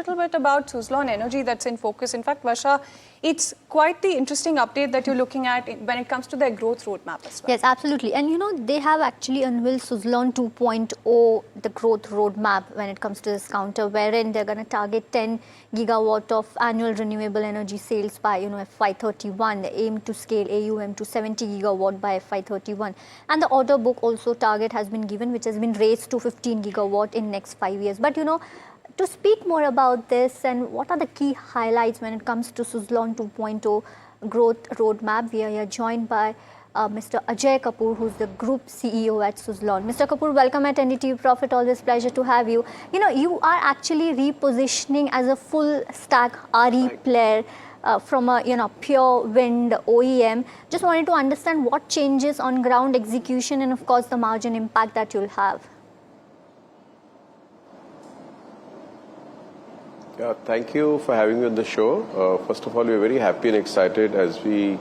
little bit about Suzlon Energy that's in focus. In fact, Varsha, it's quite the interesting update that you're looking at when it comes to their growth roadmap as well. Yes, absolutely. And you know, they have actually unveiled Suzlon 2.0, the growth roadmap when it comes to this counter, wherein they're going to target 10 gigawatt of annual renewable energy sales by, FY31. They aim to scale AUM to 70 gigawatt by FY31. And the order book also target has been given, which has been raised to 15 gigawatt in next 5 years. But to speak more about this and what are the key highlights when it comes to Suzlon 2.0 growth roadmap, we are here joined by Mr. Ajay Kapoor, who's the Group CEO at Suzlon. Mr. Kapoor, welcome at NDTV Profit. Always pleasure to have you. You are actually repositioning as a full stack RE player from a pure wind OEM. Just wanted to understand what changes on ground execution and of course the margin impact that you'll have. Yeah, thank you for having me on the show. First of all, we're very happy and excited as we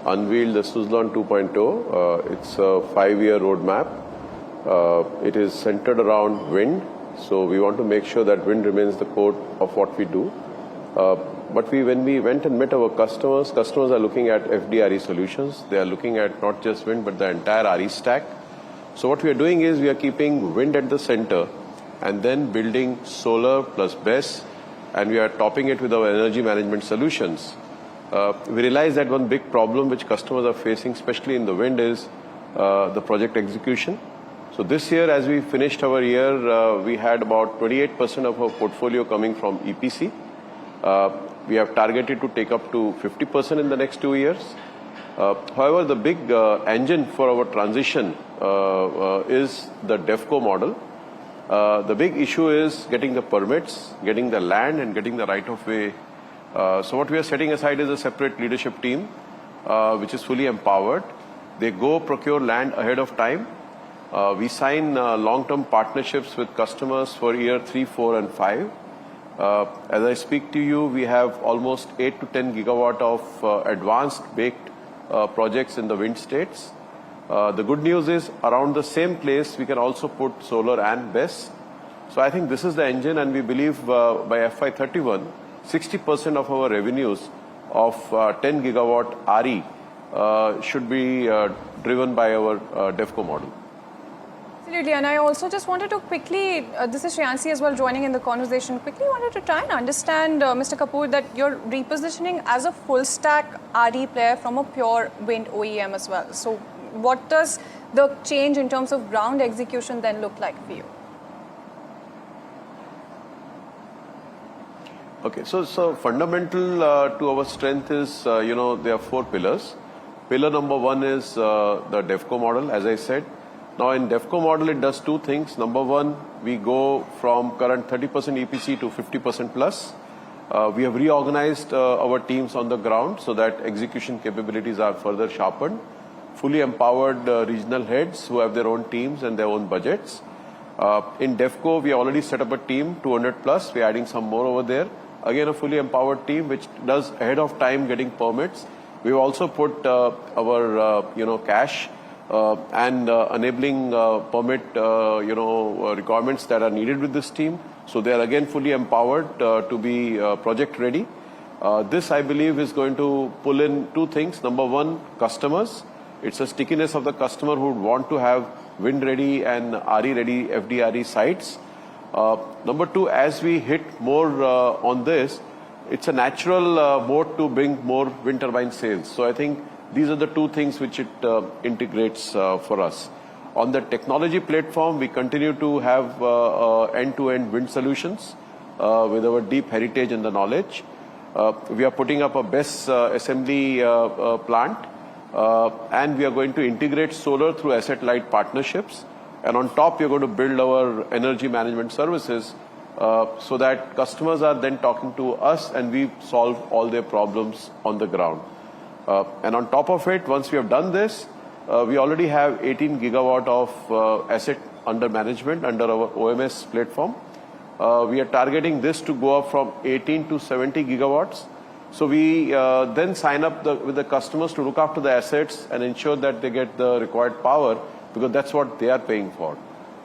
unveiled the Suzlon 2.0. It's a 5-year roadmap. It is centered around wind. So we want to make sure that wind remains the core of what we do. But when we went and met our customers are looking at FDRE solutions. They are looking at not just wind, but the entire RE stack. So what we are doing is we are keeping wind at the center and then building solar plus BESS, and we are topping it with our energy management solutions. We realize that one big problem which customers are facing, especially in the wind, is the project execution. So this year, as we finished our year, we had about 28% of our portfolio coming from EPC. We have targeted to take up to 50% in the next 2 years. However, the big engine for our transition is the DevCo model. The big issue is getting the permits, getting the land, and getting the right-of-way. So what we are setting aside is a separate leadership team, which is fully empowered. They go procure land ahead of time. We sign long-term partnerships with customers for year 3, 4, and 5. As I speak to you, we have almost 8 to 10 gigawatt of advanced baked projects in the wind states. The good news is around the same place we can also put solar and BESS. So I think this is the engine, and we believe by FY31, 60% of our revenues of 10 gigawatt RE should be driven by our DevCo model. Absolutely, and I also just wanted to quickly, this is Shreyansi as well joining in the conversation, quickly wanted to try and understand, Mr. Kapoor, that you're repositioning as a full stack RE player from a pure wind OEM as well. So what does the change in terms of ground execution then look like for you? Okay, so fundamental to our strength is, there are 4 pillars. Pillar number 1 is the DevCo model, as I said. Now in DevCo model, it does 2 things. Number 1, we go from current 30% EPC to 50% plus. We have reorganized our teams on the ground so that execution capabilities are further sharpened. Fully empowered regional heads who have their own teams and their own budgets. In DevCo, we already set up a team, 200 plus. We're adding some more over there. Again, a fully empowered team which does ahead of time getting permits. We've also put our cash and enabling permit requirements that are needed with this team. So they are again fully empowered to be project ready. This, I believe, is going to pull in 2 things. Number 1, customers. It's a stickiness of the customer who would want to have wind ready and RE ready FDRE sites. Number 2, as we hit more on this, it's a natural mode to bring more wind turbine sales. So I think these are the 2 things which it integrates for us. On the technology platform, we continue to have end-to-end wind solutions with our deep heritage and the knowledge. We are putting up a BESS assembly plant. And we are going to integrate solar through asset-light partnerships. And on top, we are going to build our energy management services so that customers are then talking to us and we solve all their problems on the ground. And on top of it, once we have done this, we already have 18 gigawatt of asset under management under our OMS platform. We are targeting this to go up from 18 to 70 gigawatts. So we then sign up with the customers to look after the assets and ensure that they get the required power because that's what they are paying for.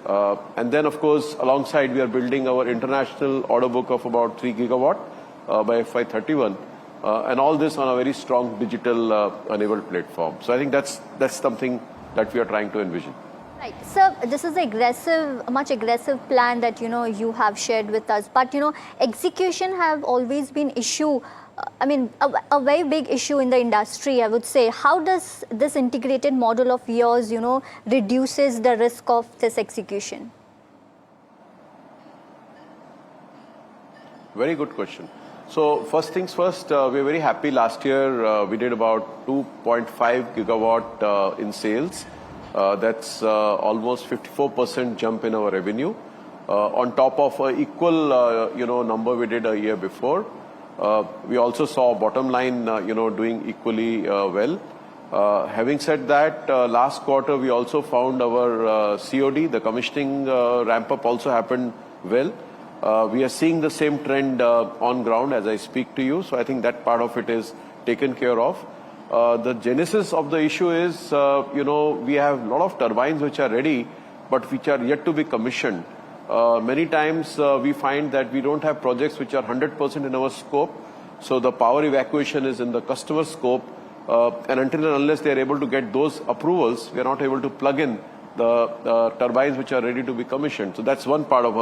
And then, of course, alongside, we are building our international order book of about 3 gigawatt by FY31. And all this on a very strong digital enabled platform. So I think that's something that we are trying to envision. Right. So this is aggressive, a much aggressive plan that you have shared with us. But execution have always been issue. I mean, a very big issue in the industry, I would say. How does this integrated model of yours, reduces the risk of this execution? Very good question. So first things first, we're very happy. Last year, we did about 2.5 gigawatt in sales. That's almost 54% jump in our revenue. On top of an equal, number we did a year before. We also saw bottom line, doing equally well. Having said that, last quarter we also found our COD, the commissioning ramp up also happened well. We are seeing the same trend on ground as I speak to you. So I think that part of it is taken care of. The genesis of the issue is, we have a lot of turbines which are ready, but which are yet to be commissioned. Many times we find that we don't have projects which are 100% in our scope. So the power evacuation is in the customer scope. And until and unless they are able to get those approvals, we are not able to plug in the turbines which are ready to be commissioned. So that's one part of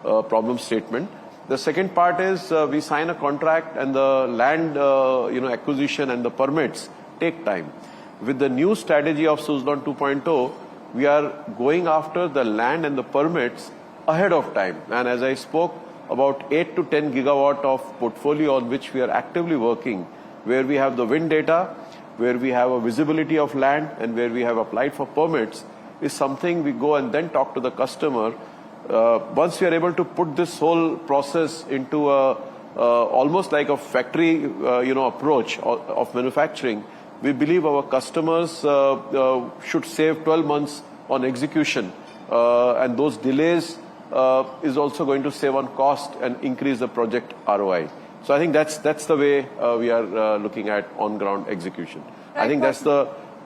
a problem statement. The second part is we sign a contract and the land acquisition and the permits take time. With the new strategy of Suzlon 2.0, we are going after the land and the permits ahead of time. And as I spoke, about 8 to 10 gigawatt of portfolio on which we are actively working, where we have the wind data, where we have a visibility of land, and where we have applied for permits, is something we go and then talk to the customer. Once we are able to put this whole process into almost like a factory, approach of manufacturing, we believe our customers should save 12 months on execution, and those delays is also going to save on cost and increase the project ROI. So I think that's the way we are looking at on-ground execution. Right. I think that's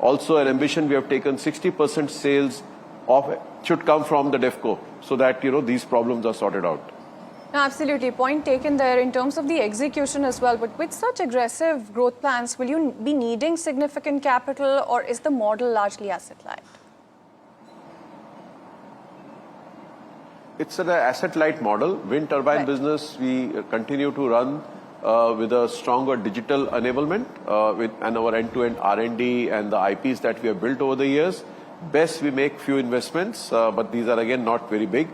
also an ambition we have taken. 60% sales should come from the DEFCO, so that these problems are sorted out. No, absolutely. Point taken there in terms of the execution as well. But with such aggressive growth plans, will you be needing significant capital, or is the model largely asset-light? It's an asset-light model. Wind turbine business, we continue to run with a stronger digital enablement and our end-to-end R&D and the IPs that we have built over the years. BESS, we make few investments, but these are again not very big.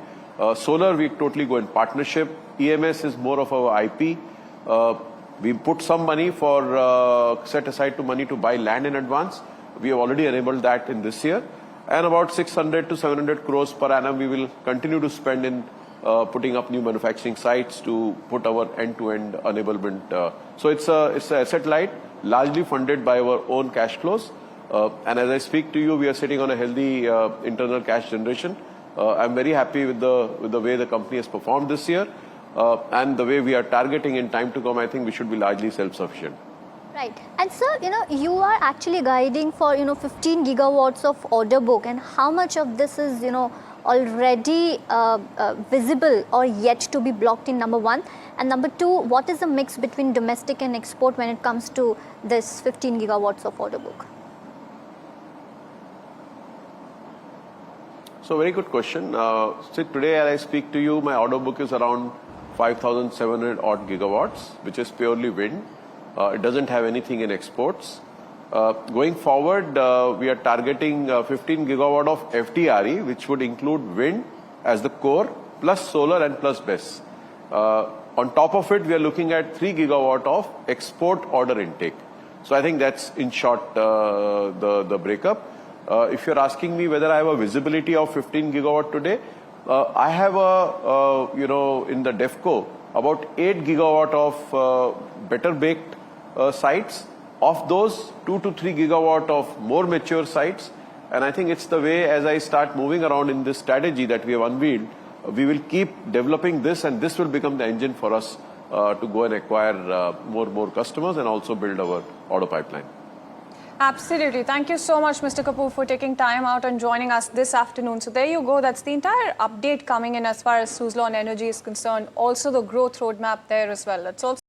Solar, we totally go in partnership. EMS is more of our IP. We put some money set aside money to buy land in advance. We have already enabled that in this year. And about 600 to 700 crores per annum we will continue to spend in putting up new manufacturing sites to put our end-to-end enablement. So it's an asset light, largely funded by our own cash flows. And as I speak to you, we are sitting on a healthy internal cash generation. I'm very happy with the way the company has performed this year, and the way we are targeting in time to come. I think we should be largely self-sufficient. Right. And sir, you are actually guiding for 15 gigawatts of order book, and how much of this is already visible or yet to be blocked in number one, and number two, what is the mix between domestic and export when it comes to this 15 gigawatts of order book? So very good question. Today as I speak to you, my order book is around 5,700 odd gigawatts, which is purely wind. It doesn't have anything in exports. Going forward, we are targeting 15 gigawatt of FDRE, which would include wind as the core, plus solar and plus BESS. On top of it, we are looking at 3 gigawatt of export order intake. So I think that's in short the breakup. If you're asking me whether I have a visibility of 15 gigawatt today, I have in the DEFCO about 8 gigawatt of better baked sites. Of those, 2 to 3 gigawatt of more mature sites. And I think it's the way, as I start moving around in this strategy that we have unveiled, we will keep developing this, and this will become the engine for us to go and acquire more customers and also build our order pipeline. Absolutely. Thank you so much, Mr. Kapoor, for taking time out and joining us this afternoon. So there you go. That's the entire update coming in as far as Suzlon Energy is concerned. Also the growth roadmap there as well. That's also